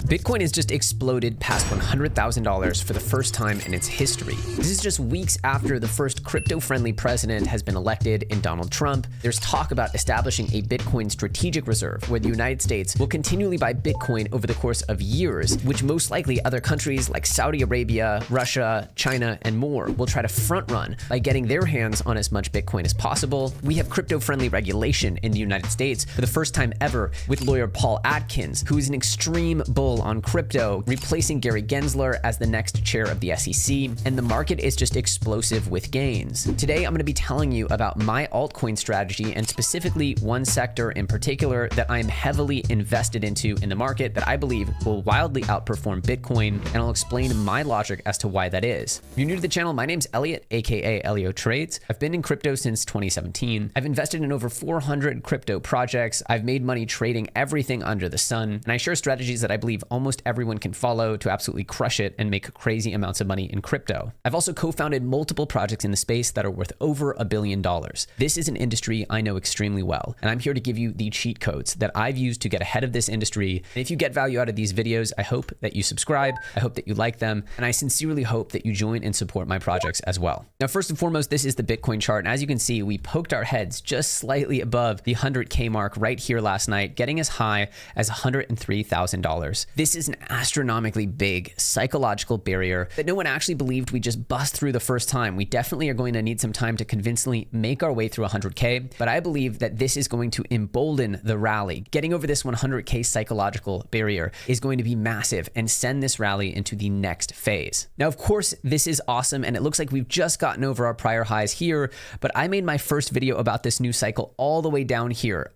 Bitcoin has just exploded past $100,000 for the first time in its history. This is just weeks after the first crypto-friendly president has been elected in Donald Trump. There's talk about establishing a Bitcoin strategic reserve where the United States will continually buy Bitcoin over the course of years, which most likely other countries like Saudi Arabia, Russia, China, and more will try to front run by getting their hands on as much Bitcoin as possible. We have crypto-friendly regulation in the United States for the first time ever with lawyer Paul Atkins, who is an extreme bull on crypto, replacing Gary Gensler as the next chair of the SEC, and the market is just explosive with gains. Today, I'm going to be telling you about my altcoin strategy and specifically one sector in particular that I'm heavily invested into in the market that I believe will wildly outperform Bitcoin, and I'll explain my logic as to why that is. If you're new to the channel, my name's Elliot, aka EllioTrades. I've been in crypto since 2017. I've invested in over 400 crypto projects. I've made money trading everything under the sun, and I share strategies that I believe almost everyone can follow to absolutely crush it and make crazy amounts of money in crypto. I've also co-founded multiple projects in the space that are worth over $1 billion. This is an industry I know extremely well, and I'm here to give you the cheat codes that I've used to get ahead of this industry. And if you get value out of these videos, I hope that you subscribe, I hope that you like them, and I sincerely hope that you join and support my projects as well. Now, first and foremost, this is the Bitcoin chart, and as you can see, we poked our heads just slightly above the 100K mark right here last night, getting as high as $103,000. This is an astronomically big psychological barrier that no one actually believed we'd just bust through the first time. We definitely are going to need some time to convincingly make our way through 100K, but I believe that this is going to embolden the rally. Getting over this 100K psychological barrier is going to be massive and send this rally into the next phase. Now, of course, this is awesome, and it looks like we've just gotten over our prior highs here, but I made my first video about this new cycle all the way down here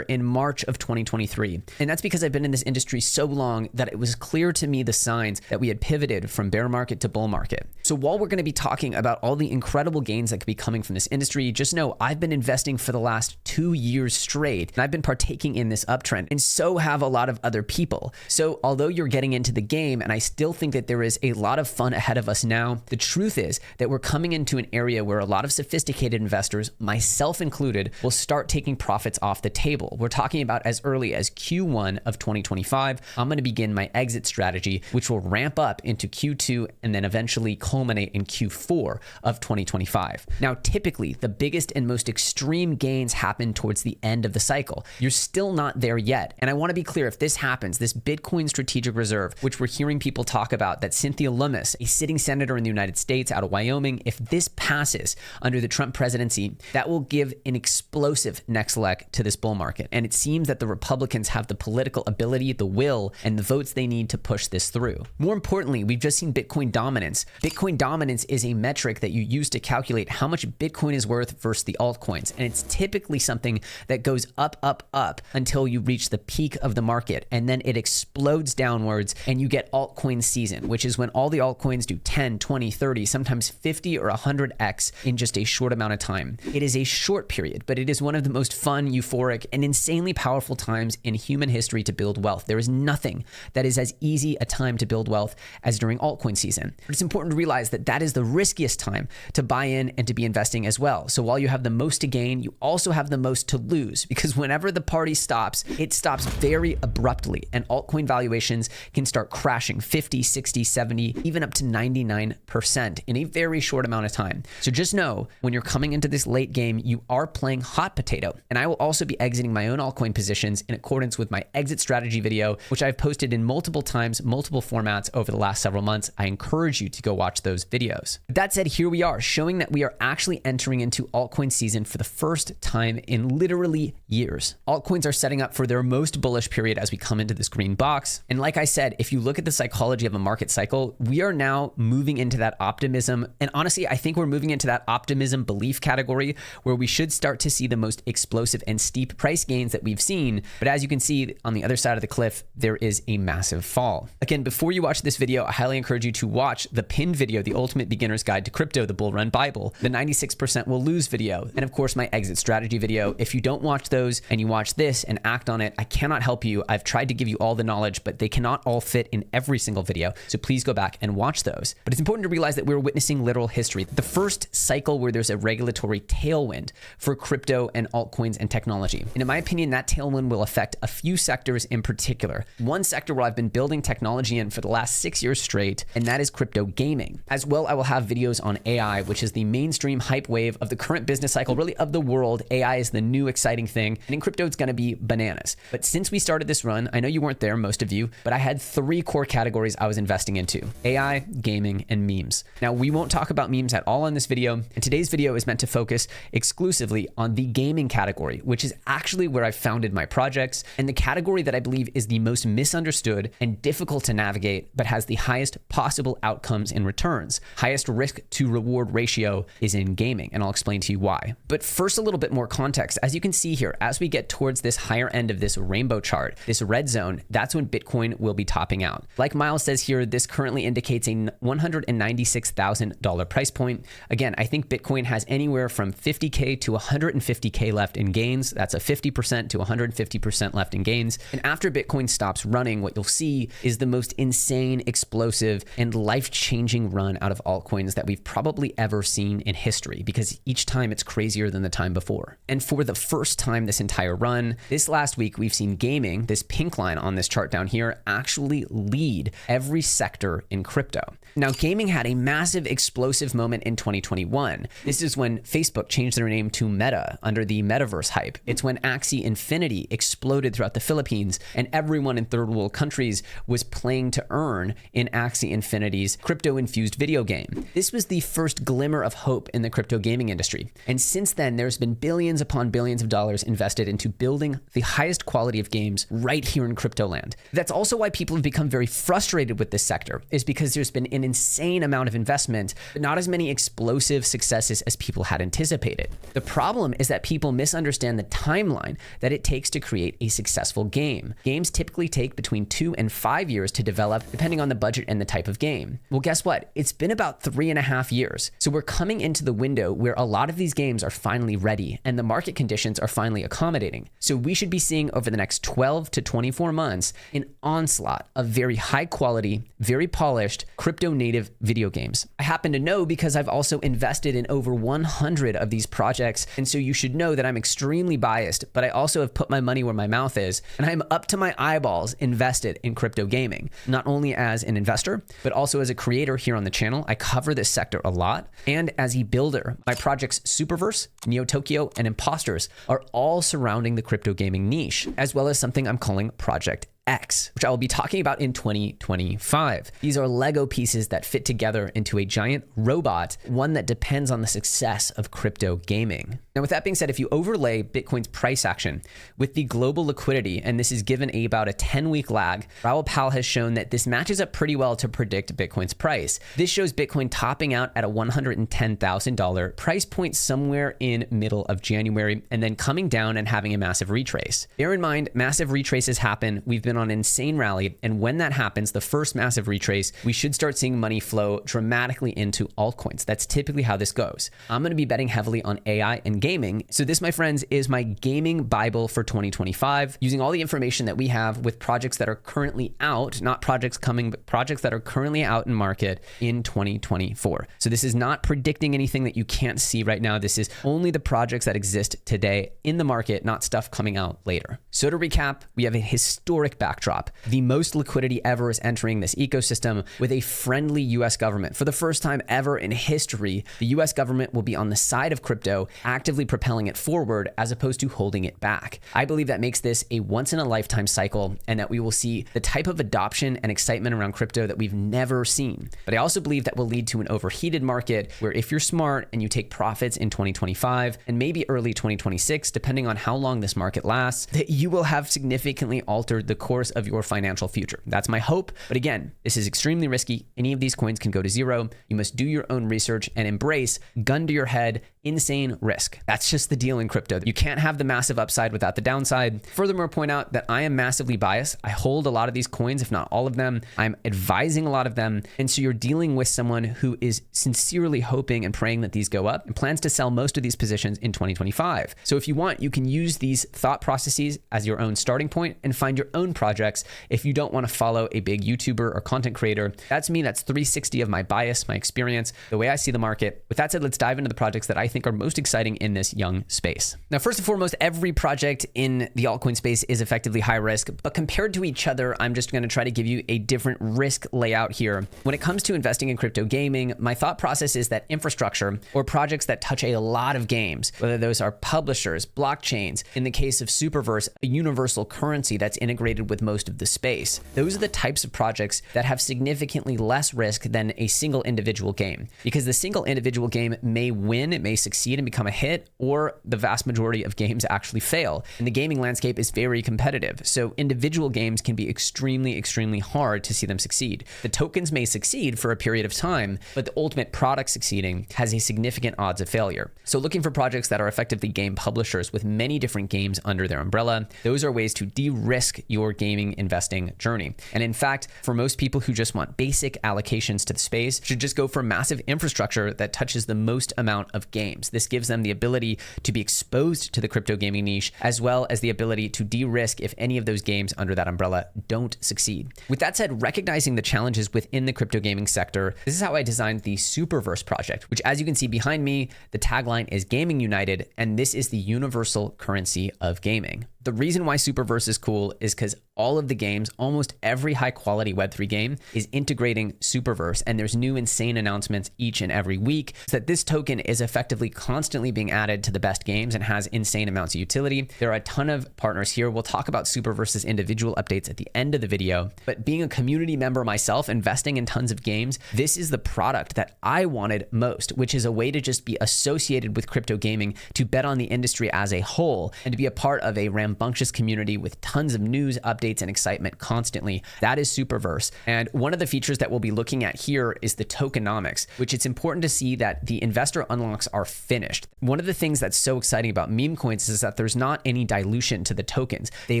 in March of 2023. And that's because I've been in this industry so long that it was clear to me the signs that we had pivoted from bear market to bull market. So while we're going to be talking about all the incredible gains that could be coming from this industry, just know I've been investing for the last 2 years straight, and I've been partaking in this uptrend, and so have a lot of other people. So although you're getting into the game, and I still think that there is a lot of fun ahead of us now, the truth is that we're coming into an area where a lot of sophisticated investors, myself included, will start taking profits off the table. We're talking about as early as Q1 of 2025. I'm going to begin my exit strategy, which will ramp up into Q2 and then eventually culminate in Q4 of 2025. Now, typically, the biggest and most extreme gains happen towards the end of the cycle. You're still not there yet. And I want to be clear, if this happens, this Bitcoin strategic reserve, which we're hearing people talk about, that Cynthia Lummis, a sitting senator in the United States out of Wyoming, if this passes under the Trump presidency, that will give an explosive next leg to this bull market. And it seems that the Republicans have the political ability, the will, and the votes they need to push this through. More importantly, we've just seen Bitcoin dominance. Bitcoin dominance is a metric that you use to calculate how much Bitcoin is worth versus the altcoins. And it's typically something that goes up, up, up until you reach the peak of the market. And then it explodes downwards and you get altcoin season, which is when all the altcoins do 10, 20, 30, sometimes 50 or 100x in just a short amount of time. It is a short period, but it is one of the most fun, euphoric, and insanely powerful times in human history to build wealth. There is nothing that is as easy a time to build wealth as during altcoin season. But it's important to realize that that is the riskiest time to buy in and to be investing as well. So while you have the most to gain, you also have the most to lose, because whenever the party stops, it stops very abruptly, and altcoin valuations can start crashing 50, 60, 70, even up to 99% in a very short amount of time. So just know when you're coming into this late game, you are playing hot potato. And I will also be exiting my own altcoin positions in accordance with my exit strategy video, which I've posted in multiple times, multiple formats over the last several months. I encourage you to go watch those videos. With that said, here we are showing that we are actually entering into altcoin season for the first time in literally years. Altcoins are setting up for their most bullish period as we come into this green box. And like I said, if you look at the psychology of a market cycle, we are now moving into that optimism. And honestly, I think we're moving into that optimism belief category where we should start to see the most explosive and steep price gains that we've seen. But as you can see on the other side of the cliff, there is a massive fall. Again, before you watch this video, I highly encourage you to watch the pinned video, The Ultimate Beginner's Guide to Crypto, the Bull Run Bible, the 96% will lose video, and of course my exit strategy video. If you don't watch those and you watch this and act on it, I cannot help you. I've tried to give you all the knowledge, but they cannot all fit in every single video. So please go back and watch those. But it's important to realize that we're witnessing literal history. The first cycle where there's a regulatory tailwind for crypto and altcoins and and technology. And in my opinion, that tailwind will affect a few sectors in particular. One sector where I've been building technology in for the last 6 years straight, and that is crypto gaming. As well, I will have videos on AI, which is the mainstream hype wave of the current business cycle, really of the world. AI is the new exciting thing, and in crypto, it's going to be bananas. But since we started this run, I know you weren't there, most of you, but I had 3 core categories I was investing into: AI, gaming, and memes. Now, we won't talk about memes at all in this video, and today's video is meant to focus exclusively on the gaming category, which is actually where I founded my projects, and the category that I believe is the most misunderstood and difficult to navigate, but has the highest possible outcomes in returns. Highest risk to reward ratio is in gaming, and I'll explain to you why. But first, a little bit more context. As you can see here, as we get towards this higher end of this rainbow chart, this red zone, that's when Bitcoin will be topping out. Like Miles says here, this currently indicates a $196,000 price point. Again, I think Bitcoin has anywhere from 50K to 150K left in gains. That's a 50% to 150% left in gains. And after Bitcoin stops running, what you'll see is the most insane, explosive, and life-changing run out of altcoins that we've probably ever seen in history, because each time it's crazier than the time before. And for the first time this entire run, this last week, we've seen gaming, this pink line on this chart down here, actually lead every sector in crypto. Now, gaming had a massive explosive moment in 2021. This is when Facebook changed their name to Meta under the metaverse hype. It's when Axie Infinity exploded throughout the Philippines, and everyone in third world countries was playing to earn in Axie Infinity's crypto-infused video game. This was the first glimmer of hope in the crypto gaming industry. And since then, there's been billions upon billions of dollars invested into building the highest quality of games right here in crypto land. That's also why people have become very frustrated with this sector, is because there's been an insane amount of investment, but not as many explosive successes as people had anticipated. The problem is that people misunderstand the timeline that it takes to create a successful game. Games typically take between 2 and 5 years to develop, depending on the budget and the type of game. Well, guess what? It's been about 3.5 years. So we're coming into the window where a lot of these games are finally ready and the market conditions are finally accommodating. So we should be seeing over the next 12 to 24 months an onslaught of very high quality, very polished crypto native video games. I happen to know because I've also invested in over 100 of these projects, and so you should know that I'm extremely biased, but I also have put my money where my mouth is, and I'm up to my eyeballs invested in crypto gaming, not only as an investor, but also as a creator here on the channel. I cover this sector a lot, and as a builder. My projects Superverse, Neo Tokyo, and Imposters are all surrounding the crypto gaming niche, as well as something I'm calling Project X, which I will be talking about in 2025. These are Lego pieces that fit together into a giant robot, one that depends on the success of crypto gaming. Now, with that being said, if you overlay Bitcoin's price action with the global liquidity, and this is given about a 10-week lag, Raoul Pal has shown that this matches up pretty well to predict Bitcoin's price. This shows Bitcoin topping out at a $110,000 price point somewhere in middle of January, and then coming down and having a massive retrace. Bear in mind, massive retraces happen. We've been on an insane rally, and when that happens, the first massive retrace, we should start seeing money flow dramatically into altcoins. That's typically how this goes. I'm going to be betting heavily on AI and gaming. So this, my friends, is my gaming Bible for 2025, using all the information that we have with projects that are currently out, not projects coming, but projects that are currently out in market in 2024. So this is not predicting anything that you can't see right now. This is only the projects that exist today in the market, not stuff coming out later. So to recap, we have a historic backdrop. The most liquidity ever is entering this ecosystem with a friendly US government. For the first time ever in history, the US government will be on the side of crypto, actively propelling it forward as opposed to holding it back. I believe that makes this a once in a lifetime cycle, and that we will see the type of adoption and excitement around crypto that we've never seen. But I also believe that will lead to an overheated market where if you're smart and you take profits in 2025 and maybe early 2026, depending on how long this market lasts, that you will have significantly altered the course of your financial future. That's my hope. But again, this is extremely risky. Any of these coins can go to zero. You must do your own research and embrace, gun to your head, insane risk. That's just the deal in crypto. You can't have the massive upside without the downside. Furthermore, point out that I am massively biased. I hold a lot of these coins, if not all of them. I'm advising a lot of them. And so you're dealing with someone who is sincerely hoping and praying that these go up and plans to sell most of these positions in 2025. So if you want, you can use these thought processes as your own starting point and find your own projects if you don't want to follow a big YouTuber or content creator. That's me. That's 360 of my bias, my experience, the way I see the market. With that said, let's dive into the projects that I think are most exciting in this young space. Now, first and foremost, every project in the altcoin space is effectively high risk, but compared to each other, I'm just going to try to give you a different risk layout here. When it comes to investing in crypto gaming, my thought process is that infrastructure or projects that touch a lot of games, whether those are publishers, blockchains, in the case of Superverse, a universal currency that's integrated with most of the space. Those are the types of projects that have significantly less risk than a single individual game, because the single individual game may win, it may succeed and become a hit, or the vast majority of games actually fail. And the gaming landscape is very competitive. So individual games can be extremely hard to see them succeed. The tokens may succeed for a period of time, but the ultimate product succeeding has a significant odds of failure. So looking for projects that are effectively game publishers with many different games under their umbrella, those are ways to de-risk your gaming investing journey. And in fact, for most people who just want basic allocations to the space, should just go for massive infrastructure that touches the most amount of games. This gives them the ability to be exposed to the crypto gaming niche, as well as the ability to de-risk if any of those games under that umbrella don't succeed. With that said, recognizing the challenges within the crypto gaming sector, this is how I designed the Superverse project, which, as you can see behind me, the tagline is Gaming United, and this is the universal currency of gaming. The reason why Superverse is cool is because all of the games, almost every high quality Web3 game is integrating Superverse, and there's new insane announcements each and every week, so that this token is effectively constantly being added to the best games and has insane amounts of utility. There are a ton of partners here. We'll talk about Superverse's individual updates at the end of the video, but being a community member myself, investing in tons of games, this is the product that I wanted most, which is a way to just be associated with crypto gaming, to bet on the industry as a whole, and to be a part of a rambunctious community with tons of news, updates, and excitement constantly. That is Superverse. And one of the features that we'll be looking at here is the tokenomics, which it's important to see that the investor unlocks are finished. One of the things that's so exciting about meme coins is that there's not any dilution to the tokens. They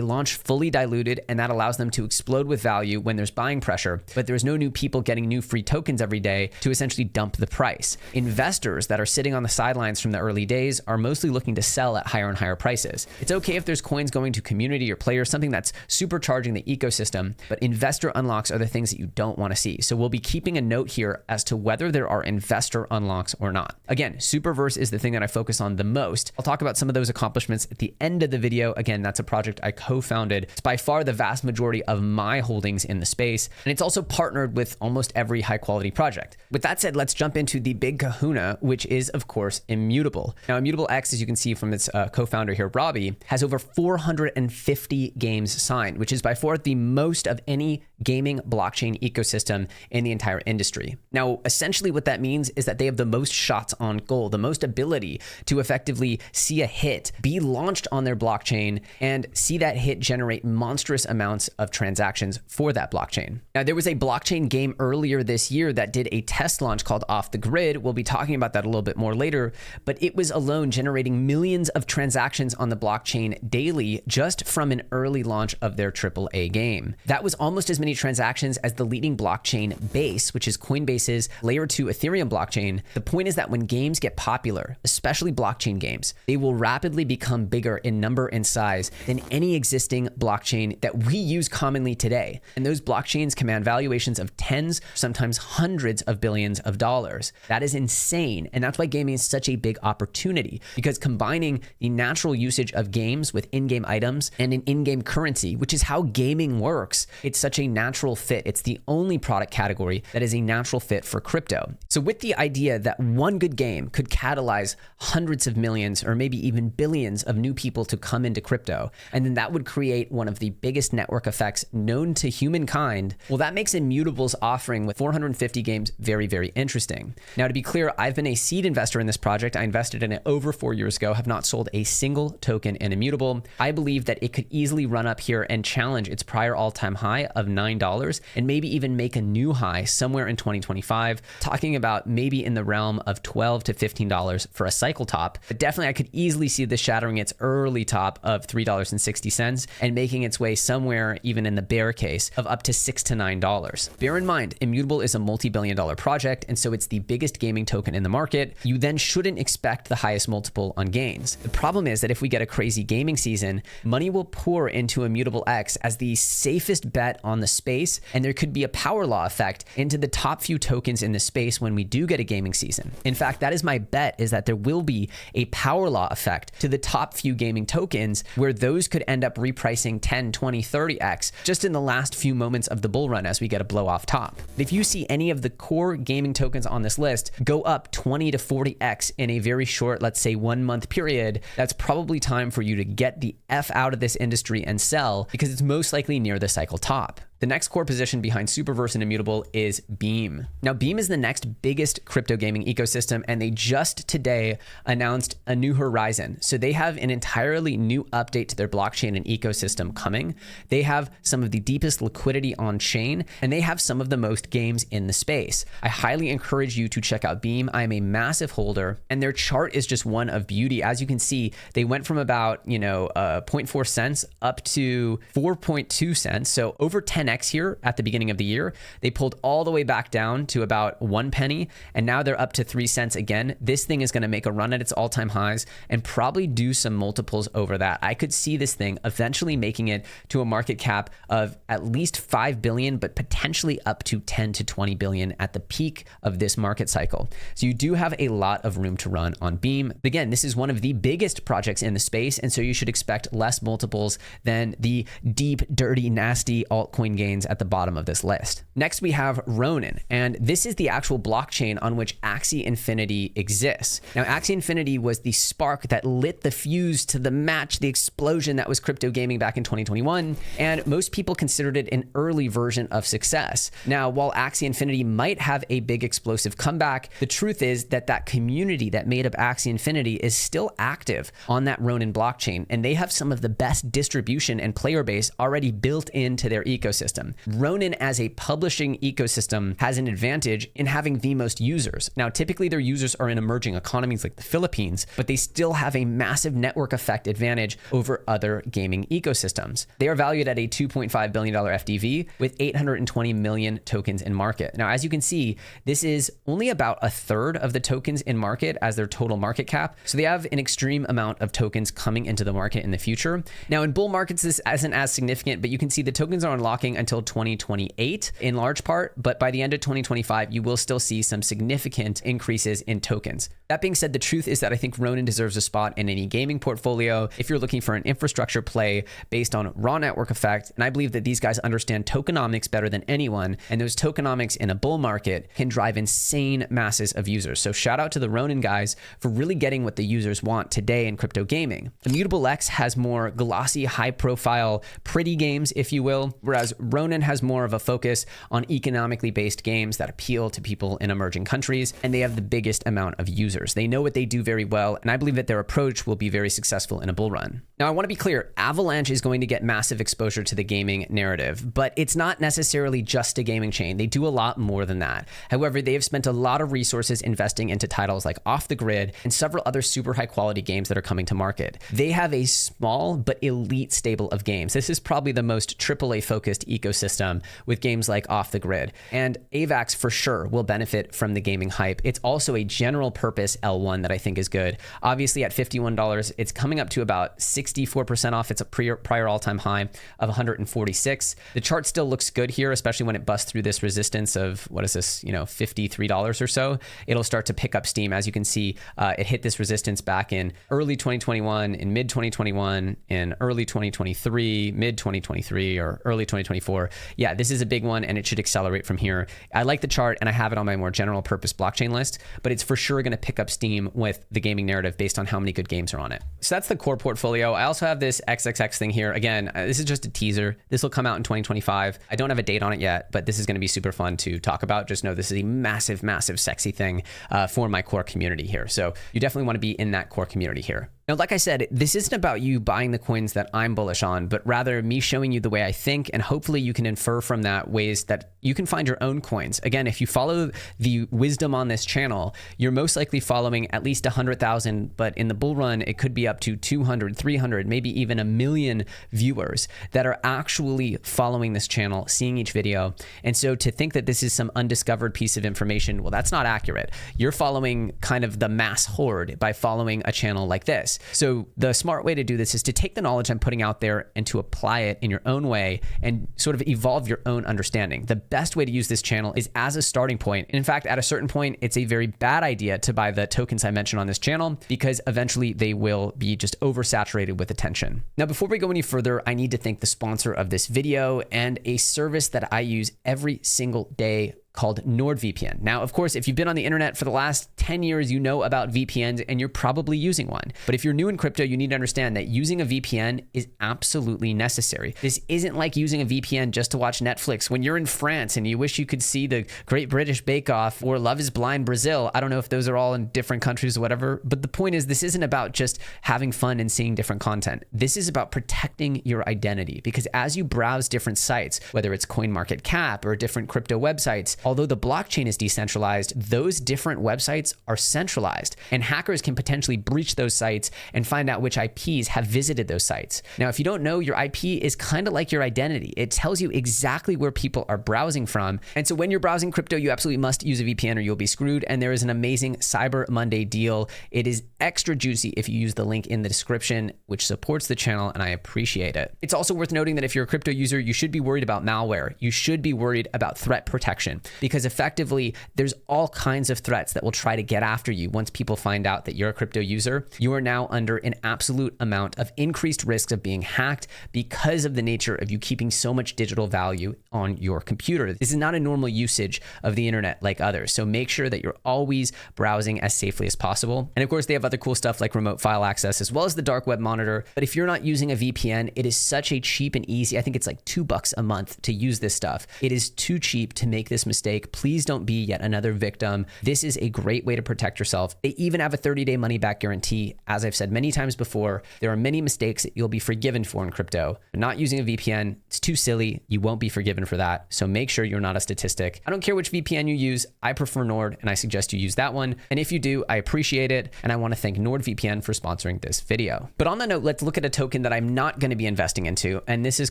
launch fully diluted, and that allows them to explode with value when there's buying pressure, but there's no new people getting new free tokens every day to essentially dump the price. Investors that are sitting on the sidelines from the early days are mostly looking to sell at higher and higher prices. It's okay if there's coins going to community or players, something that's supercharging the ecosystem, but investor unlocks are the things that you don't want to see. So we'll be keeping a note here as to whether there are investor unlocks or not. Again, Superverse is the thing that I focus on the most. I'll talk about some of those accomplishments at the end of the video. Again, that's a project I co-founded. It's by far the vast majority of my holdings in the space, and it's also partnered with almost every high quality project. With that said, let's jump into the big kahuna, which is of course Immutable. Now, Immutable X, as you can see from its co-founder here, Robbie, has over 450 games signed, which is by far the most of any gaming blockchain ecosystem in the entire industry. Now, essentially what that means is that they have the most shots on goal, the most ability to effectively see a hit be launched on their blockchain and see that hit generate monstrous amounts of transactions for that blockchain. Now, there was a blockchain game earlier this year that did a test launch called Off the Grid. We'll be talking about that a little bit more later, but it was alone generating millions of transactions on the blockchain daily just from an early launch of their AAA game. That was almost as many transactions as the leading blockchain Base, which is Coinbase's layer 2 Ethereum blockchain. The point is that when games get popular, especially blockchain games, they will rapidly become bigger in number and size than any existing blockchain that we use commonly today. And those blockchains command valuations of tens, sometimes hundreds of billions of dollars. That is insane. And that's why gaming is such a big opportunity, because combining the natural usage of games with in-game items and an in-game currency, which is how gaming works, it's such a natural fit. It's the only product category that is a natural fit for crypto. So with the idea that one good game could catalyze hundreds of millions or maybe even billions of new people to come into crypto, and then that would create one of the biggest network effects known to humankind, well, that makes Immutable's offering with 450 games very, very interesting. Now, to be clear, I've been a seed investor in this project. I invested in it over 4 years ago, have not sold a single token in Immutable. I believe that it could easily run up here and challenge its prior all-time high of $9 and maybe even make a new high somewhere in 2025, talking about maybe in the realm of $12 to $15 for a cycle top. But definitely I could easily see this shattering its early top of $3.60 and making its way somewhere even in the bear case of up to $6 to $9. Bear in mind, Immutable is a multi-billion-dollar project, and so it's the biggest gaming token in the market. You then shouldn't expect the highest multiple on gains. The problem is that if we get a crazy gaming season, money will pour into Immutable X X as the safest bet on the space, and there could be a power law effect into the top few tokens in the space when we do get a gaming season. In fact, that is my bet, is that there will be a power law effect to the top few gaming tokens where those could end up repricing 10, 20, 30x just in the last few moments of the bull run as we get a blow off top. If you see any of the core gaming tokens on this list go up 20 to 40x in a very short, let's say 1 month period, that's probably time for you to get the F out of this industry and sell, because it's most likely near the cycle top. The next core position behind Superverse and Immutable is Beam. Now, Beam is the next biggest crypto gaming ecosystem, and they just today announced a new horizon. So they have an entirely new update to their blockchain and ecosystem coming. They have some of the deepest liquidity on chain, and they have some of the most games in the space. I highly encourage you to check out Beam. I am a massive holder, and their chart is just one of beauty. As you can see, they went from about, 0.4 cents up to 4.2 cents. So over 10x here at the beginning of the year. They pulled all the way back down to about 1 penny, and now they're up to 3 cents again. This thing is going to make a run at its all-time highs and probably do some multiples over that. I could see this thing eventually making it to a market cap of at least 5 billion, but potentially up to 10 to 20 billion at the peak of this market cycle. So you do have a lot of room to run on Beam. Again, this is one of the biggest projects in the space, and so you should expect less multiples than the deep, dirty, nasty altcoin gains at the bottom of this list. Next, we have Ronin, and this is the actual blockchain on which Axie Infinity exists. Now, Axie Infinity was the spark that lit the fuse to the match, the explosion that was crypto gaming back in 2021, and most people considered it an early version of success. Now, while Axie Infinity might have a big explosive comeback, the truth is that that community that made up Axie Infinity is still active on that Ronin blockchain, and they have some of the best distribution and player base already built into their ecosystem. Ronin as a publishing ecosystem has an advantage in having the most users. Now, typically their users are in emerging economies like the Philippines, but they still have a massive network effect advantage over other gaming ecosystems. They are valued at a $2.5 billion FDV with 820 million tokens in market. Now, as you can see, this is only about a third of the tokens in market as their total market cap. So they have an extreme amount of tokens coming into the market in the future. Now, in bull markets, this isn't as significant, but you can see the tokens are unlocking until 2028 in large part, but by the end of 2025, you will still see some significant increases in tokens. That being said, the truth is that I think Ronin deserves a spot in any gaming portfolio if you're looking for an infrastructure play based on raw network effect. And I believe that these guys understand tokenomics better than anyone, and those tokenomics in a bull market can drive insane masses of users. So shout out to the Ronin guys for really getting what the users want today in crypto gaming. Immutable X has more glossy, high profile, pretty games, if you will, whereas Ronin has more of a focus on economically based games that appeal to people in emerging countries, and they have the biggest amount of users. They know what they do very well, and I believe that their approach will be very successful in a bull run. Now, I want to be clear, Avalanche is going to get massive exposure to the gaming narrative, but it's not necessarily just a gaming chain. They do a lot more than that. However, they have spent a lot of resources investing into titles like Off the Grid and several other super high quality games that are coming to market. They have a small but elite stable of games. This is probably the most AAA focused ecosystem with games like Off the Grid, and AVAX for sure will benefit from the gaming hype. It's also a general purpose L1 that I think is good. Obviously at $51, it's coming up to about 64% off its prior all-time high of 146. The chart still looks good here, especially when it busts through this resistance of, what is this, $53 or so. It'll start to pick up steam. As you can see, it hit this resistance back in early 2021, in mid 2021, in early 2023, mid 2023, or early 2024. Yeah, this is a big one, and it should accelerate from here. I like the chart, and I have it on my more general purpose blockchain list, but it's for sure going to pick up steam with the gaming narrative based on how many good games are on it. So that's the core portfolio. I also have this XXX thing here. Again, this is just a teaser. This will come out in 2025. I don't have a date on it yet, but this is going to be super fun to talk about. Just know this is a massive, massive, sexy thing for my core community here. So you definitely want to be in that core community here. Now, like I said, this isn't about you buying the coins that I'm bullish on, but rather me showing you the way I think, and hopefully you can infer from that ways that you can find your own coins. Again, if you follow the wisdom on this channel, you're most likely following at least 100,000, but in the bull run, it could be up to 200, 300, maybe even 1 million viewers that are actually following this channel, seeing each video. And so to think that this is some undiscovered piece of information, well, that's not accurate. You're following kind of the mass horde by following a channel like this. this. So the smart way to do this is to take the knowledge I'm putting out there and to apply it in your own way and sort of evolve your own understanding. The best way to use this channel is as a starting point. In fact, at a certain point, it's a very bad idea to buy the tokens I mentioned on this channel because eventually they will be just oversaturated with attention. Now, before we go any further, I need to thank the sponsor of this video and a service that I use every single day called NordVPN. Now, of course, if you've been on the internet for the last 10 years, you know about VPNs and you're probably using one. But if you're new in crypto, you need to understand that using a VPN is absolutely necessary. This isn't like using a VPN just to watch Netflix when you're in France and you wish you could see the Great British Bake Off or Love is Blind Brazil. I don't know if those are all in different countries or whatever, but the point is this isn't about just having fun and seeing different content. This is about protecting your identity, because as you browse different sites, whether it's CoinMarketCap or different crypto websites, although the blockchain is decentralized, those different websites are centralized, and hackers can potentially breach those sites and find out which IPs have visited those sites. Now, if you don't know, your IP is kind of like your identity. It tells you exactly where people are browsing from. And so when you're browsing crypto, you absolutely must use a VPN or you'll be screwed. And there is an amazing Cyber Monday deal. It is extra juicy if you use the link in the description, which supports the channel, and I appreciate it. It's also worth noting that if you're a crypto user, you should be worried about malware. You should be worried about threat protection, because effectively there's all kinds of threats that will try to get after you. Once people find out that you're a crypto user, you are now under an absolute amount of increased risks of being hacked because of the nature of you keeping so much digital value on your computer. This is not a normal usage of the internet like others. So make sure that you're always browsing as safely as possible. And of course, they have other cool stuff like remote file access as well as the dark web monitor. But if you're not using a VPN, it is such a cheap and easy, I think it's like $2 a month to use this stuff. It is too cheap to make this mistake. Please don't be yet another victim. This is a great way to protect yourself. They even have a 30-day money-back guarantee. As I've said many times before, there are many mistakes that you'll be forgiven for in crypto. Not using a VPN, it's too silly. You won't be forgiven for that. So make sure you're not a statistic. I don't care which VPN you use. I prefer Nord, and I suggest you use that one. And if you do, I appreciate it. And I want to thank NordVPN for sponsoring this video. But on that note, let's look at a token that I'm not going to be investing into, and this is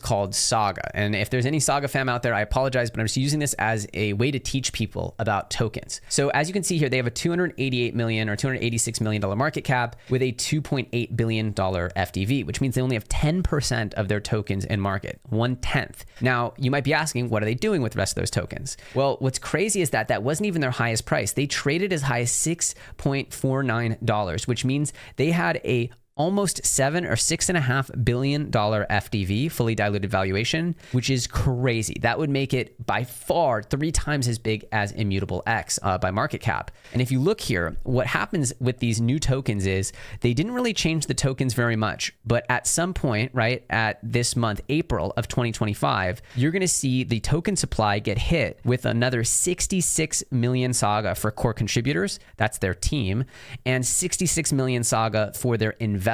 called Saga. And if there's any Saga fam out there, I apologize, but I'm just using this as a way to teach people about tokens. So as you can see here, they have a $288 million or $286 million market cap with a $2.8 billion FDV, which means they only have 10% of their tokens in market, 1/10. Now, you might be asking, what are they doing with the rest of those tokens? Well, what's crazy is that wasn't even their highest price. They traded as high as $6.49, which means they had a almost $7 or $6.5 billion FDV, fully diluted valuation, which is crazy. That would make it by far 3 times as big as Immutable X by market cap. And if you look here, what happens with these new tokens is they didn't really change the tokens very much, but at some point, right, at this month, April of 2025, you're going to see the token supply get hit with another 66 million Saga for core contributors, that's their team, and 66 million Saga for their investors,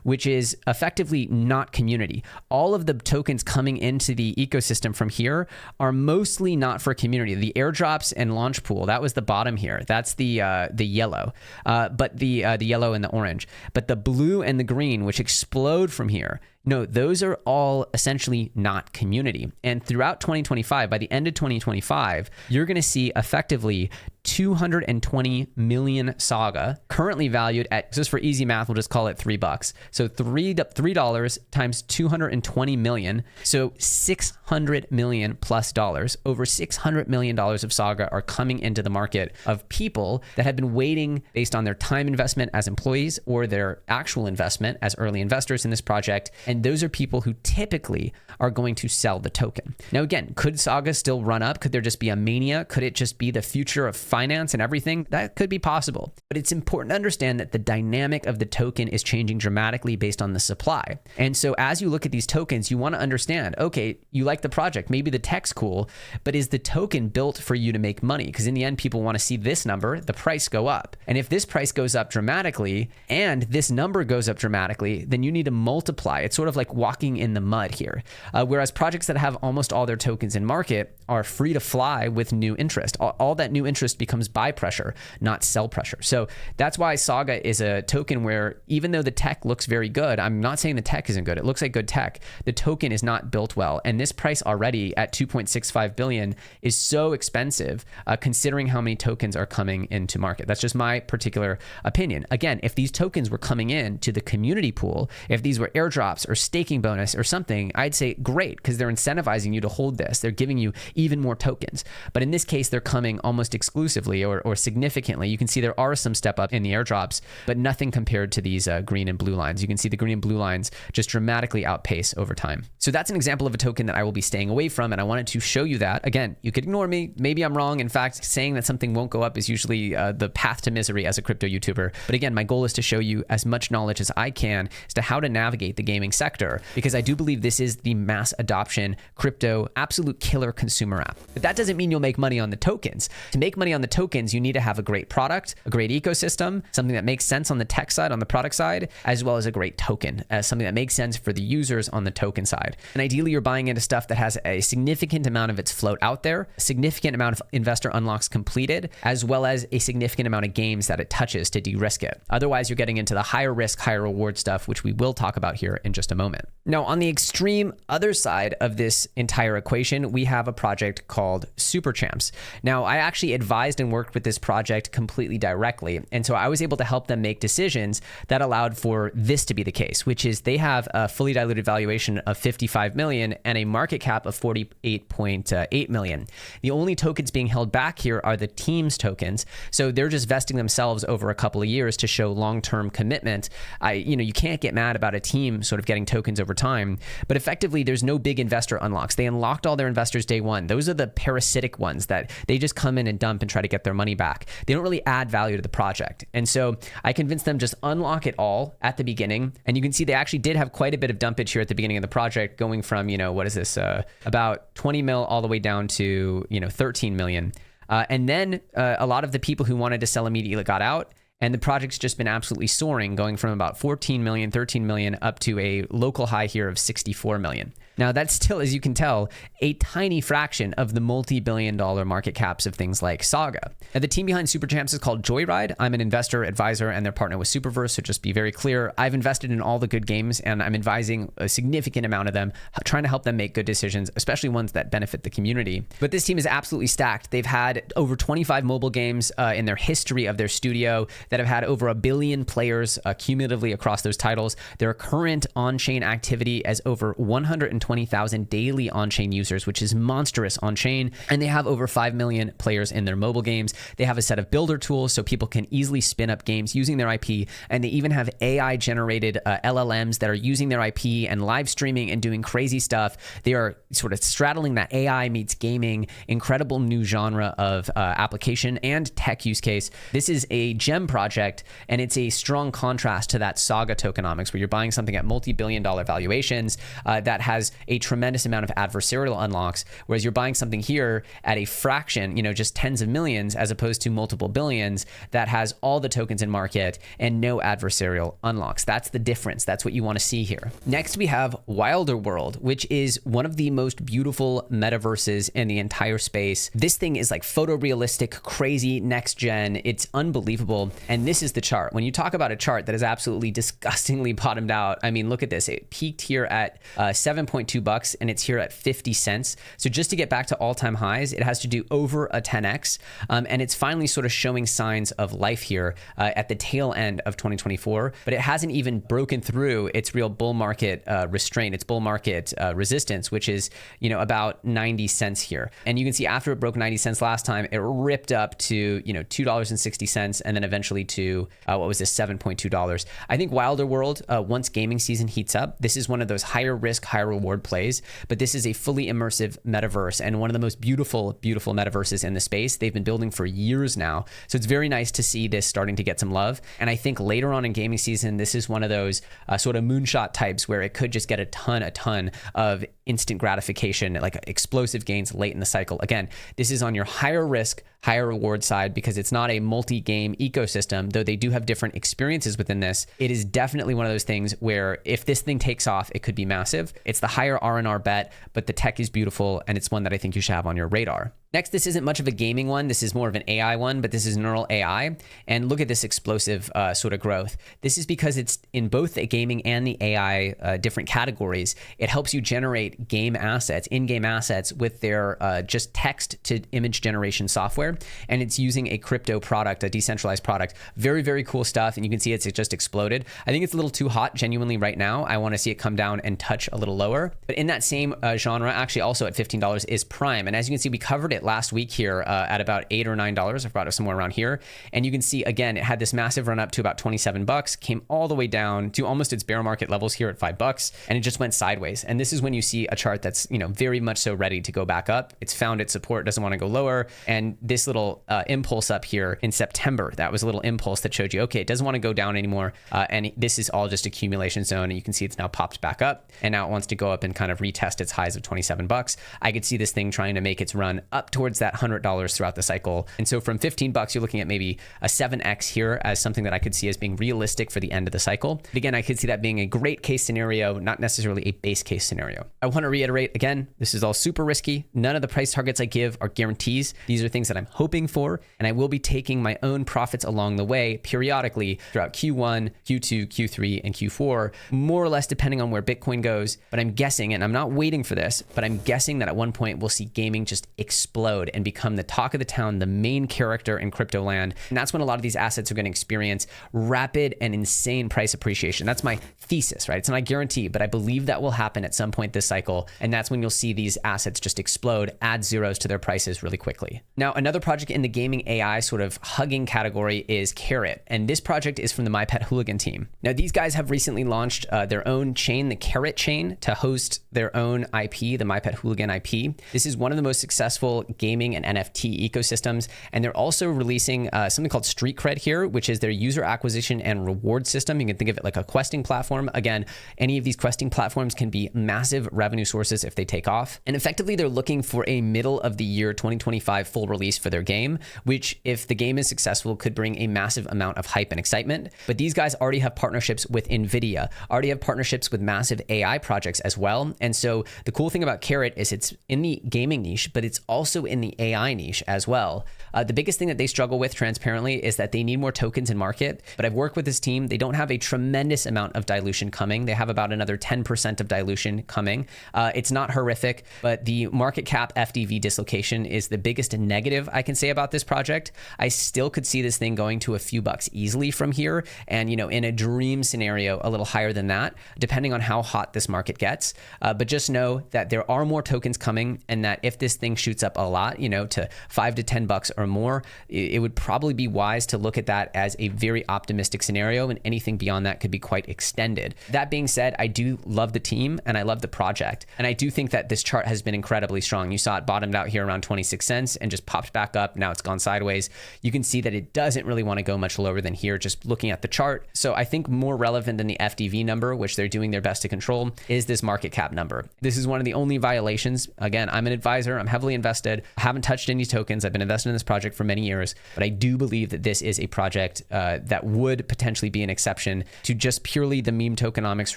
which is effectively not community. All of the tokens coming into the ecosystem from here are mostly not for community. The airdrops and launch pool, that was the bottom here. That's the yellow, but the yellow and the orange. But the blue and the green, which explode from here, no, those are all essentially not community. And throughout 2025, by the end of 2025, you're going to see effectively 220 million Saga, currently valued at, just for easy math, we'll just call it $3. So $3 times 220 million. So $600 million plus dollars. Over $600 million of Saga are coming into the market of people that have been waiting based on their time investment as employees or their actual investment as early investors in this project. And those are people who typically are going to sell the token. Now, again, could Saga still run up? Could there just be a mania? Could it just be the future of finance and everything? That could be possible. But it's important to understand that the dynamic of the token is changing dramatically based on the supply. And so as you look at these tokens, you want to understand, okay, you like the project, maybe the tech's cool, but is the token built for you to make money? Because in the end, people want to see this number, the price go up. And if this price goes up dramatically and this number goes up dramatically, then you need to multiply. It's sort sort of like walking in the mud here. Whereas projects that have almost all their tokens in market are free to fly with new interest. All that new interest becomes buy pressure, not sell pressure. So that's why Saga is a token where even though the tech looks very good, I'm not saying the tech isn't good. It looks like good tech. The token is not built well. And this price already at 2.65 billion is so expensive considering how many tokens are coming into market. That's just my particular opinion. Again, if these tokens were coming in to the community pool, if these were airdrops or staking bonus or something, I'd say great, because they're incentivizing you to hold this. They're giving you even more tokens. But in this case, they're coming almost exclusively or significantly. You can see there are some step up in the airdrops, but nothing compared to these green and blue lines. You can see the green and blue lines just dramatically outpace over time. So that's an example of a token that I will be staying away from, and I wanted to show you that. Again, you could ignore me. Maybe I'm wrong. In fact, saying that something won't go up is usually the path to misery as a crypto YouTuber. But again, my goal is to show you as much knowledge as I can as to how to navigate the gaming sector, because I do believe this is the mass adoption crypto absolute killer consumer app. But that doesn't mean you'll make money on the tokens. To make money on the tokens, you need to have a great product, a great ecosystem, something that makes sense on the tech side, on the product side, as well as a great token, as something that makes sense for the users on the token side. And ideally, you're buying into stuff that has a significant amount of its float out there, a significant amount of investor unlocks completed, as well as a significant amount of games that it touches to de-risk it. Otherwise, you're getting into the higher risk, higher reward stuff, which we will talk about here in just a moment. Now, on the extreme other side of this entire equation, we have a project called Super Champs. Now, I actually advised and worked with this project completely directly. And so I was able to help them make decisions that allowed for this to be the case, which is they have a fully diluted valuation of 55 million and a market cap of 48.8 million. The only tokens being held back here are the team's tokens. So they're just vesting themselves over a couple of years to show long-term commitment. You can't get mad about a team sort of getting tokens over time, but effectively there's no big investor unlocks. They unlocked all their investors day one. Those are the parasitic ones that they just come in and dump and try to get their money back. They don't really add value to the project. And so I convinced them just unlock it all at the beginning. And you can see they actually did have quite a bit of dumpage here at the beginning of the project, going from, what is this, about 20 mil all the way down to, 13 million. And then a lot of the people who wanted to sell immediately got out. And the project's just been absolutely soaring, going from about 14 million, 13 million up to a local high here of 64 million. Now, that's still, as you can tell, a tiny fraction of the multi-billion-dollar market caps of things like Saga. Now, the team behind Super Champs is called Joyride. I'm an investor advisor, and they're partnered with Superverse, so just be very clear. I've invested in all the good games, and I'm advising a significant amount of them, trying to help them make good decisions, especially ones that benefit the community. But this team is absolutely stacked. They've had over 25 mobile games in their history of their studio that have had over 1 billion players cumulatively across those titles. Their current on-chain activity is over 120,000 daily on-chain users, which is monstrous on-chain. And they have over 5 million players in their mobile games. They have a set of builder tools so people can easily spin up games using their IP. And they even have AI-generated LLMs that are using their IP and live streaming and doing crazy stuff. They are sort of straddling that AI meets gaming, incredible new genre of application and tech use case. This is a gem project, and it's a strong contrast to that Saga tokenomics, where you're buying something at multi-billion-dollar valuations that has a tremendous amount of adversarial unlocks, whereas you're buying something here at a fraction, just tens of millions, as opposed to multiple billions, that has all the tokens in market and no adversarial unlocks. That's the difference. That's what you want to see here. Next, we have Wilder World, which is one of the most beautiful metaverses in the entire space. This thing is like photorealistic, crazy, next gen. It's unbelievable. And this is the chart. When you talk about a chart that is absolutely disgustingly bottomed out, I mean, look at this. It peaked here at 7.2 bucks and it's here at 50 cents. So just to get back to all-time highs, it has to do over a 10x. And it's finally sort of showing signs of life here at the tail end of 2024, but it hasn't even broken through its real bull market restraint, its bull market resistance, which is, about 90 cents here. And you can see after it broke 90 cents last time, it ripped up to, $2.60 and then eventually to, $7.2. I think Wilder World, once gaming season heats up, this is one of those higher risk, higher reward word plays, but this is a fully immersive metaverse and one of the most beautiful metaverses in the space. They've been building for years now. So it's very nice to see this starting to get some love. And I think later on in gaming season, this is one of those sort of moonshot types where it could just get a ton of instant gratification, like explosive gains late in the cycle. Again, this is on your higher risk, higher reward side because it's not a multi-game ecosystem, though they do have different experiences within this. It is definitely one of those things where if this thing takes off, it could be massive. It's the higher R&R bet, but the tech is beautiful and it's one that I think you should have on your radar. Next, this isn't much of a gaming one. This is more of an AI one, but this is neural AI. And look at this explosive sort of growth. This is because it's in both the gaming and the AI different categories. It helps you generate game assets, in-game assets with their just text to image generation software. And it's using a crypto product, a decentralized product. Very, very cool stuff. And you can see it's just exploded. I think it's a little too hot genuinely right now. I want to see it come down and touch a little lower. But in that same genre, actually also at $15 is Prime. And as you can see, we covered it last week here at about $8 or $9. I brought it somewhere around here. And you can see, again, it had this massive run up to about 27 bucks, came all the way down to almost its bear market levels here at $5, and it just went sideways. And this is when you see a chart that's, very much so ready to go back up. It's found its support, doesn't want to go lower. And this little impulse up here in September, that was a little impulse that showed you, okay, it doesn't want to go down anymore. And this is all just accumulation zone. And you can see it's now popped back up. And now it wants to go up and kind of retest its highs of 27 bucks. I could see this thing trying to make its run up towards that $100 throughout the cycle. And so from 15 bucks, you're looking at maybe a 7x here as something that I could see as being realistic for the end of the cycle. But again, I could see that being a great case scenario, not necessarily a base case scenario. I want to reiterate again, this is all super risky. None of the price targets I give are guarantees. These are things that I'm hoping for, and I will be taking my own profits along the way periodically throughout Q1, Q2, Q3, and Q4, more or less depending on where Bitcoin goes. But I'm guessing, and I'm not waiting for this, but I'm guessing that at one point we'll see gaming just explode and become the talk of the town, the main character in crypto land. And that's when a lot of these assets are going to experience rapid and insane price appreciation. That's my thesis, right? It's not a guarantee, but I believe that will happen at some point this cycle. And that's when you'll see these assets just explode, add zeros to their prices really quickly. Now, another project in the gaming AI sort of hugging category is Karrat. And this project is from the MyPetHooligan team. Now, these guys have recently launched their own chain, the Karrat chain, to host their own IP, the MyPetHooligan IP. This is one of the most successful gaming and NFT ecosystems. And they're also releasing something called Street Cred here, which is their user acquisition and reward system. You can think of it like a questing platform. Again, any of these questing platforms can be massive revenue sources if they take off. And effectively, they're looking for a middle of the year 2025 full release for their game, which if the game is successful, could bring a massive amount of hype and excitement. But these guys already have partnerships with NVIDIA, already have partnerships with massive AI projects as well. And so the cool thing about Karrat is it's in the gaming niche, but it's also in the AI niche as well. The biggest thing that they struggle with transparently is that they need more tokens in market. But I've worked with this team. They don't have a tremendous amount of dilution coming. They have about another 10% of dilution coming. It's not horrific, but the market cap FDV dislocation is the biggest negative I can say about this project. I still could see this thing going to a few bucks easily from here. And, in a dream scenario, a little higher than that, depending on how hot this market gets. But just know that there are more tokens coming, and that if this thing shoots up a lot, to 5 to 10 bucks or more, it would probably be wise to look at that as a very optimistic scenario, and anything beyond that could be quite extended. That being said, I do love the team and I love the project. And I do think that this chart has been incredibly strong. You saw it bottomed out here around 26 cents and just popped back up. Now it's gone sideways. You can see that it doesn't really want to go much lower than here, just looking at the chart. So I think more relevant than the FDV number, which they're doing their best to control, is this market cap number. This is one of the only violations. Again, I'm an advisor. I'm heavily invested. I haven't touched any tokens. I've been invested in this project for many years, but I do believe that this is a project that would potentially be an exception to just purely the meme tokenomics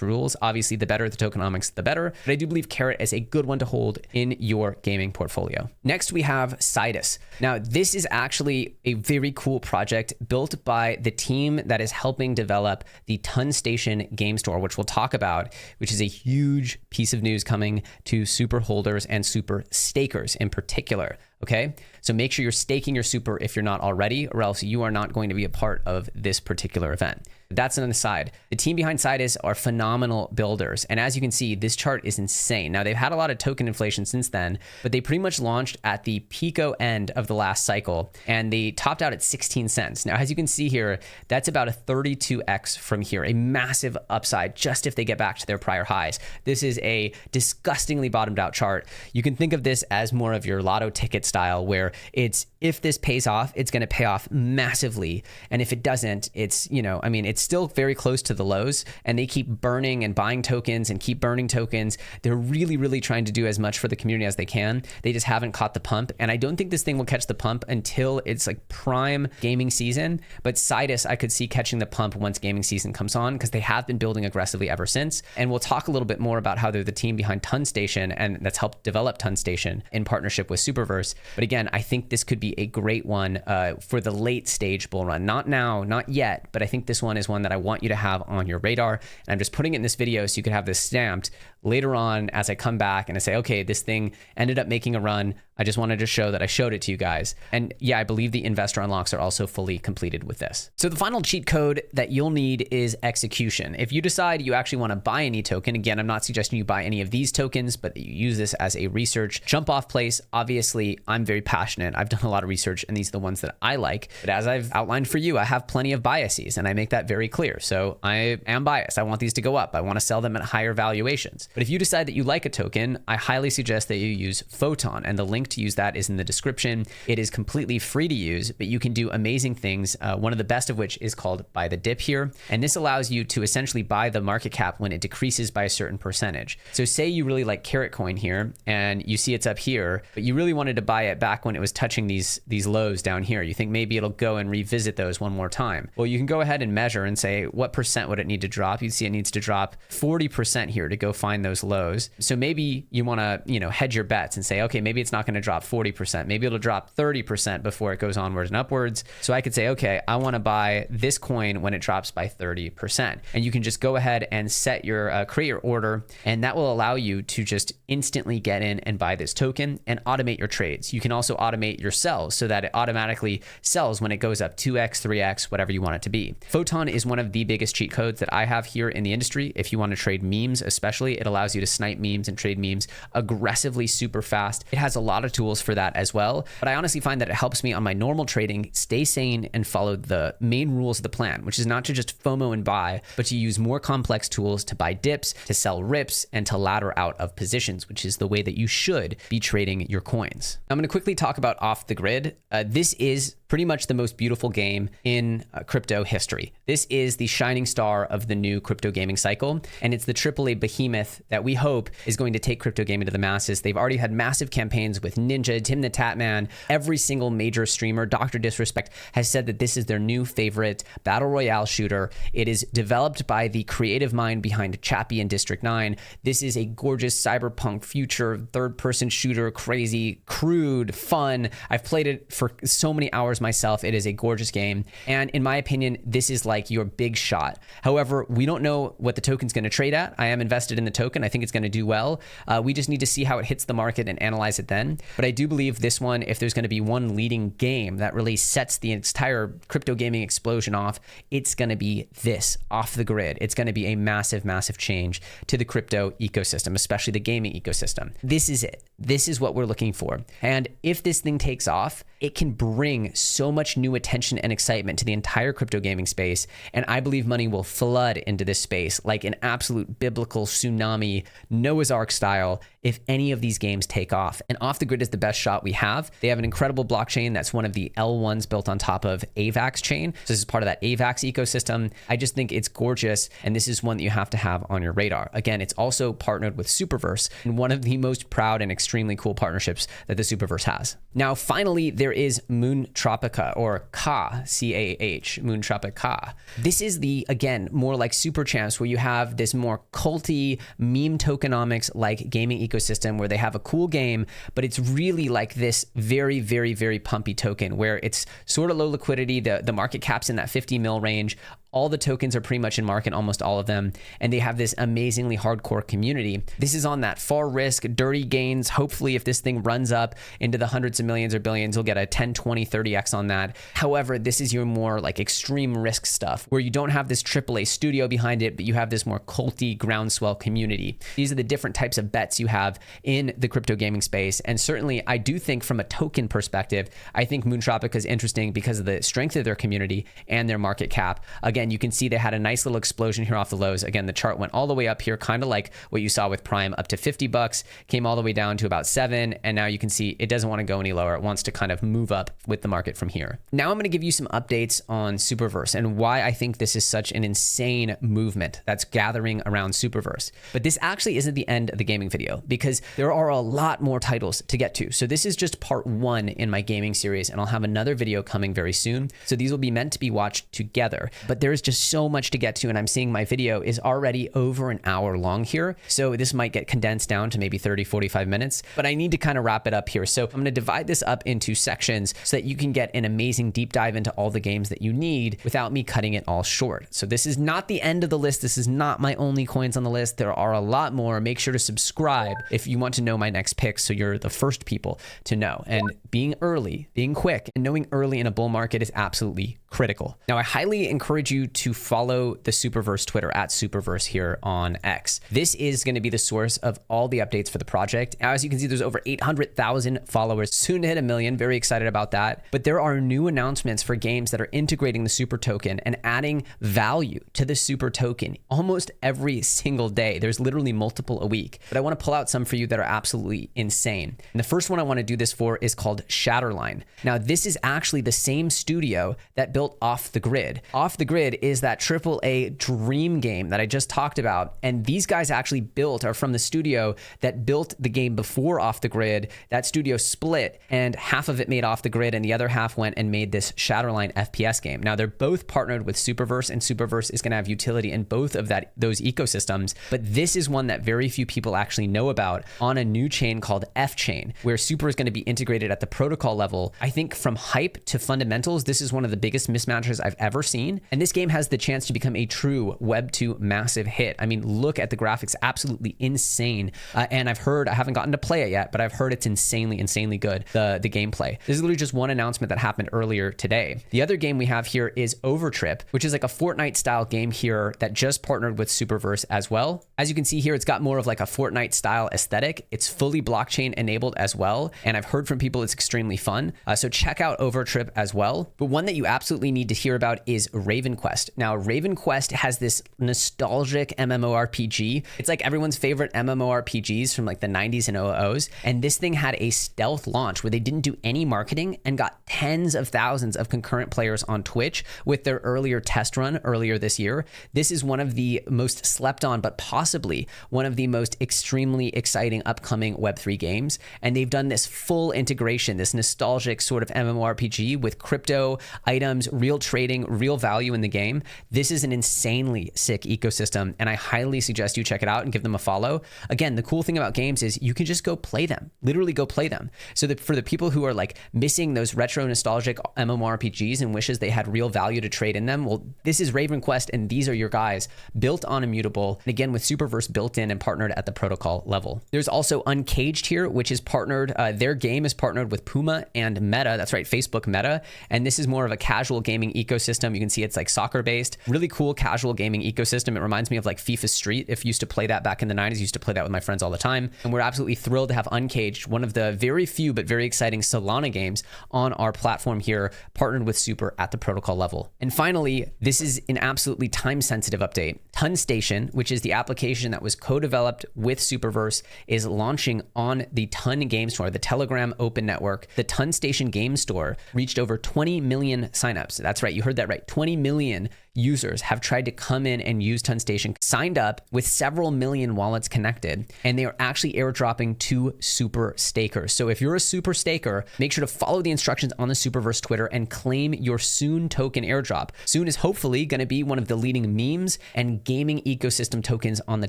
rules. Obviously, the better the tokenomics, the better. But I do believe Karrat is a good one to hold in your gaming portfolio. Next, we have Sidus. Now, this is actually a very cool project built by the team that is helping develop the Ton Station game store, which we'll talk about, which is a huge piece of news coming to super holders and super stakers in particular. Okay, so make sure you're staking your super if you're not already, or else you are not going to be a part of this particular event. That's an aside. The team behind Sidus are phenomenal builders. And as you can see, this chart is insane. Now, they've had a lot of token inflation since then, but they pretty much launched at the pico end of the last cycle, and they topped out at 16 cents. Now, as you can see here, that's about a 32x from here, a massive upside just if they get back to their prior highs. This is a disgustingly bottomed out chart. You can think of this as more of your lotto ticket style, where it's, if this pays off, it's going to pay off massively. And if it doesn't, it's, it's still very close to the lows, and they keep burning and buying tokens and keep burning tokens. They're really, really trying to do as much for the community as they can. They just haven't caught the pump. And I don't think this thing will catch the pump until it's like prime gaming season. But Sidus, I could see catching the pump once gaming season comes on, because they have been building aggressively ever since. And we'll talk a little bit more about how they're the team behind Ton Station, and that's helped develop Ton Station in partnership with Superverse. But again, I think this could be a great one for the late stage bull run. Not now, not yet, but I think this one is one that I want you to have on your radar. And I'm just putting it in this video so you could have this stamped later on as I come back and I say, okay, this thing ended up making a run. I just wanted to show that I showed it to you guys. And yeah, I believe the investor unlocks are also fully completed with this. So the final cheat code that you'll need is execution. If you decide you actually want to buy any token, again, I'm not suggesting you buy any of these tokens, but you use this as a research jump off place. Obviously, I'm very passionate. I've done a lot of research, and these are the ones that I like. But as I've outlined for you, I have plenty of biases, and I make that very clear. So I am biased. I want these to go up. I want to sell them at higher valuations. But if you decide that you like a token, I highly suggest that you use Photon, and the link to use that is in the description. It is completely free to use, but you can do amazing things. One of the best of which is called buy the dip here. And this allows you to essentially buy the market cap when it decreases by a certain percentage. So say you really like Karrat coin here, and you see it's up here, but you really wanted to buy it back when it was touching these lows down here. You think maybe it'll go and revisit those one more time. Well, you can go ahead and measure and say, what percent would it need to drop? You'd see it needs to drop 40% here to go find those lows. So maybe you want to, hedge your bets and say, okay, maybe it's not going to drop 40%. Maybe it'll drop 30% before it goes onwards and upwards. So I could say, okay, I want to buy this coin when it drops by 30%. And you can just go ahead and set your, create your order. And that will allow you to just instantly get in and buy this token and automate your trades. You can also automate your sells so that it automatically sells when it goes up 2x, 3x, whatever you want it to be. Photon is one of the biggest cheat codes that I have here in the industry. If you want to trade memes, especially, it allows you to snipe memes and trade memes aggressively, super fast. It has a lot of tools for that as well. But I honestly find that it helps me on my normal trading stay sane and follow the main rules of the plan, which is not to just FOMO and buy, but to use more complex tools to buy dips, to sell rips, and to ladder out of positions, which is the way that you should be trading your coins. I'm going to quickly talk about off the grid. This is pretty much the most beautiful game in crypto history. This is the shining star of the new crypto gaming cycle, and it's the AAA behemoth that we hope is going to take crypto gaming to the masses. They've already had massive campaigns with Ninja, Tim the Tatman, every single major streamer. Dr. Disrespect has said that this is their new favorite battle royale shooter. It is developed by the creative mind behind Chappie and District 9. This is a gorgeous cyberpunk future, third-person shooter, crazy, crude, fun. I've played it for so many hours myself. It is a gorgeous game. And in my opinion, this is like your big shot. However, we don't know what the token's going to trade at. I am invested in the token. I think it's going to do well. We just need to see how it hits the market and analyze it then. But I do believe this one, if there's going to be one leading game that really sets the entire crypto gaming explosion off, it's going to be this, off the grid. It's going to be a massive, massive change to the crypto ecosystem, especially the gaming ecosystem. This is it. This is what we're looking for. And if this thing takes off, it can bring so much new attention and excitement to the entire crypto gaming space. And I believe money will flood into this space like an absolute biblical tsunami, Noah's Ark style, if any of these games take off. And off the grid is the best shot we have. They have an incredible blockchain that's one of the L1s built on top of AVAX chain. So this is part of that AVAX ecosystem. I just think it's gorgeous. And this is one that you have to have on your radar. Again, it's also partnered with Superverse, and one of the most proud and extremely cool partnerships that the Superverse has. Now, finally, there is Moon Tropica, or Ka, C-A-H, Moon Tropica. This is the, again, more like Super Champs, where you have this more culty meme tokenomics like gaming ecosystem where they have a cool game, but it's really like this very, very, very pumpy token where it's sort of low liquidity. The market cap's in that 50 mil range. All the tokens are pretty much in market, almost all of them, and they have this amazingly hardcore community. This is on that far risk, dirty gains. Hopefully, if this thing runs up into the hundreds of millions or billions, you'll get a 10, 20, 30x on that. However, this is your more like extreme risk stuff where you don't have this AAA studio behind it, but you have this more culty groundswell community. These are the different types of bets you have in the crypto gaming space. And certainly, I do think from a token perspective, I think Tropica is interesting because of the strength of their community and their market cap. Again, you can see they had a nice little explosion here off the lows. Again, the chart went all the way up here, kind of like what you saw with Prime, up to $50, came all the way down to about $7. And now you can see it doesn't want to go any lower. It wants to kind of move up with the market from here. Now I'm going to give you some updates on Superverse and why I think this is such an insane movement that's gathering around Superverse. But this actually isn't the end of the gaming video because there are a lot more titles to get to. So this is just part 1 in my gaming series, and I'll have another video coming very soon. So these will be meant to be watched together. But there's just so much to get to, and I'm seeing my video is already over an hour long here. So this might get condensed down to maybe 30, 45 minutes, but I need to kind of wrap it up here. So I'm going to divide this up into sections so that you can get an amazing deep dive into all the games that you need without me cutting it all short. So this is not the end of the list. This is not my only coins on the list. There are a lot more. Make sure to subscribe if you want to know my next picks so you're the first people to know. And being early, being quick, and knowing early in a bull market is absolutely critical. Now, I highly encourage you to follow the Superverse Twitter at Superverse here on X. This is going to be the source of all the updates for the project. Now, as you can see, there's over 800,000 followers, soon to hit 1 million. Very excited about that. But there are new announcements for games that are integrating the Super Token and adding value to the Super Token almost every single day. There's literally multiple a week. But I want to pull out some for you that are absolutely insane. And the first one I want to do this for is called Shatterline. Now, this is actually the same studio that built Off the Grid. Off the Grid is that AAA dream game that I just talked about. And these guys actually are from the studio that built the game before Off the Grid. That studio split and half of it made Off the Grid and the other half went and made this Shatterline FPS game. Now they're both partnered with Superverse, and Superverse is going to have utility in both of those ecosystems. But this is one that very few people actually know about on a new chain called F-Chain, where Super is going to be integrated at the protocol level. I think from hype to fundamentals, this is one of the biggest mismatches I've ever seen. And this game has the chance to become a true Web 2 massive hit. I mean, look at the graphics, absolutely insane. And I haven't gotten to play it yet, but I've heard it's insanely good, the gameplay. This is literally just one announcement that happened earlier today. The other game we have here is Overtrip, which is like a Fortnite style game here that just partnered with Superverse as well. As you can see here, it's got more of like a Fortnite style aesthetic. It's fully blockchain enabled as well. And I've heard from people it's extremely fun. So check out Overtrip as well. But one that you absolutely need to hear about is Raven Quest. Now, Raven Quest has this nostalgic MMORPG. It's like everyone's favorite MMORPGs from like the 90s and 00s. And this thing had a stealth launch where they didn't do any marketing and got tens of thousands of concurrent players on Twitch with their earlier test run earlier this year. This is one of the most slept on, but possibly one of the most extremely exciting upcoming Web3 games. And they've done this full integration, this nostalgic sort of MMORPG with crypto items, real trading, real value in the game. This is an insanely sick ecosystem, and I highly suggest you check it out and give them a follow. Again, the cool thing about games is you can just go play them, literally go play them. So that for the people who are like missing those retro nostalgic MMORPGs and wishes they had real value to trade in them, well, this is Raven Quest, and these are your guys built on Immutable. And again, with Superverse built in and partnered at the protocol level. There's also Uncaged here, which is partnered, their game is partnered with Puma and Meta. That's right, Facebook Meta. And this is more of a casual gaming ecosystem. You can see it's like soccer based, really cool casual gaming ecosystem. It reminds me of like FIFA Street. If you used to play that back in the 90s, used to play that with my friends all the time. And we're absolutely thrilled to have Uncaged, one of the very few but very exciting Solana games on our platform here, partnered with Super at the protocol level. And finally, this is an absolutely time sensitive update. Ton Station, which is the application that was co-developed with Superverse, is launching on the Ton Game Store, the Telegram open network. The Ton Station Game Store reached over 20 million signups. That's right, you heard that right, 20 million users have tried to come in and use TonStation, signed up with several million wallets connected, and they are actually airdropping to super stakers. So if you're a super staker, make sure to follow the instructions on the Superverse Twitter and claim your Soon token airdrop. Soon is hopefully going to be one of the leading memes and gaming ecosystem tokens on the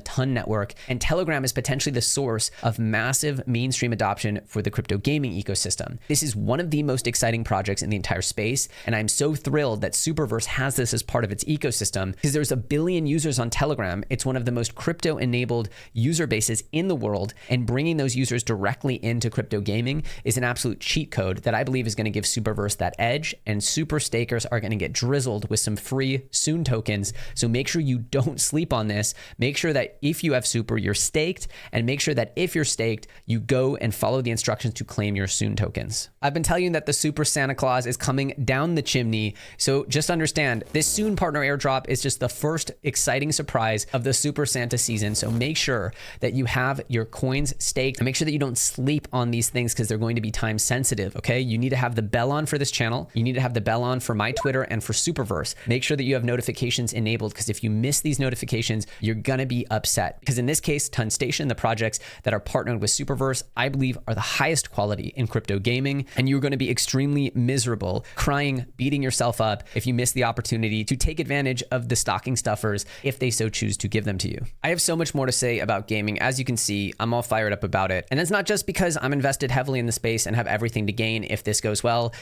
Ton network, and Telegram is potentially the source of massive mainstream adoption for the crypto gaming ecosystem. This is one of the most exciting projects in the entire space, and I'm so thrilled that Superverse has this as part of its ecosystem because there's 1 billion users on Telegram. It's one of the most crypto-enabled user bases in the world, and bringing those users directly into crypto gaming is an absolute cheat code that I believe is going to give Superverse that edge, and super stakers are going to get drizzled with some free Soon tokens. So make sure you don't sleep on this. Make sure that if you have Super, you're staked, and make sure that if you're staked, you go and follow the instructions to claim your Soon tokens. I've been telling you that the Super Santa Claus is coming down the chimney, so just understand this Soon partner airdrop is just the first exciting surprise of the Super Santa season. So make sure that you have your coins staked, and make sure that you don't sleep on these things because they're going to be time sensitive, okay? You need to have the bell on for this channel. You need to have the bell on for my Twitter and for Superverse. Make sure that you have notifications enabled, because if you miss these notifications, you're gonna be upset. Because in this case, TonStation, the projects that are partnered with Superverse, I believe are the highest quality in crypto gaming, and you're gonna be extremely miserable, crying, beating yourself up if you miss the opportunity to take advantage of the stocking stuffers if they so choose to give them to you. I have so much more to say about gaming. As you can see, I'm all fired up about it. And it's not just because I'm invested heavily in the space and have everything to gain if this goes well.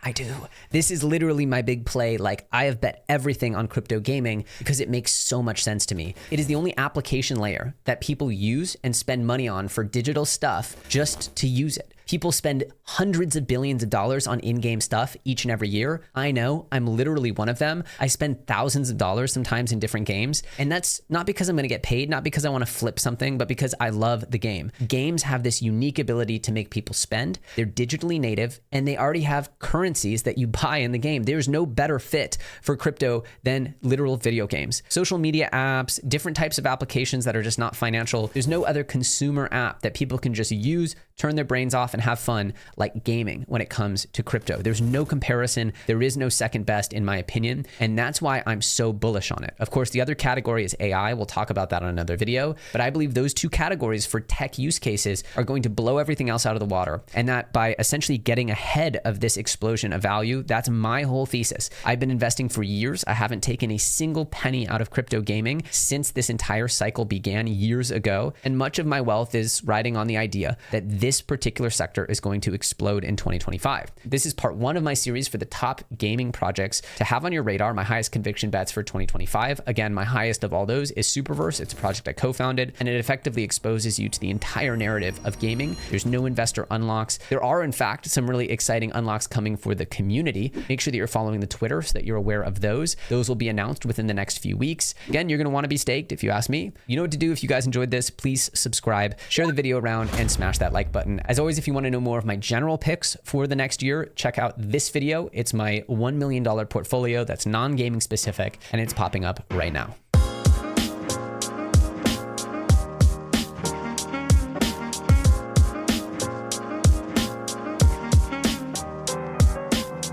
I do. This is literally my big play. Like, I have bet everything on crypto gaming because it makes so much sense to me. It is the only application layer that people use and spend money on for digital stuff just to use it. People spend hundreds of billions of dollars on in-game stuff each and every year. I know, I'm literally one of them. I spend thousands of dollars sometimes in different games. And that's not because I'm gonna get paid, not because I wanna flip something, but because I love the game. Games have this unique ability to make people spend. They're digitally native, and they already have currencies that you buy in the game. There's no better fit for crypto than literal video games. Social media apps, different types of applications that are just not financial. There's no other consumer app that people can just use, turn their brains off, and have fun like gaming when it comes to crypto. There's no comparison. There is no second best, in my opinion. And that's why I'm so bullish on it. Of course, the other category is AI. We'll talk about that on another video. But I believe those two categories for tech use cases are going to blow everything else out of the water. And that by essentially getting ahead of this explosion of value, that's my whole thesis. I've been investing for years. I haven't taken a single penny out of crypto gaming since this entire cycle began years ago. And much of my wealth is riding on the idea that this particular sector is going to explode in 2025. This is part 1 of my series for the top gaming projects to have on your radar, my highest conviction bets for 2025. Again, my highest of all those is Superverse. It's a project I co-founded, and it effectively exposes you to the entire narrative of gaming. There's no investor unlocks. There are, in fact, some really exciting unlocks coming for the community. Make sure that you're following the Twitter so that you're aware of those. Those will be announced within the next few weeks. Again, you're going to want to be staked if you ask me. You know what to do if you guys enjoyed this. Please subscribe, share the video around, and smash that like button. As always, if you want to know more of my general picks for the next year, check out this video. It's my $1 million portfolio that's non-gaming specific, and it's popping up right now.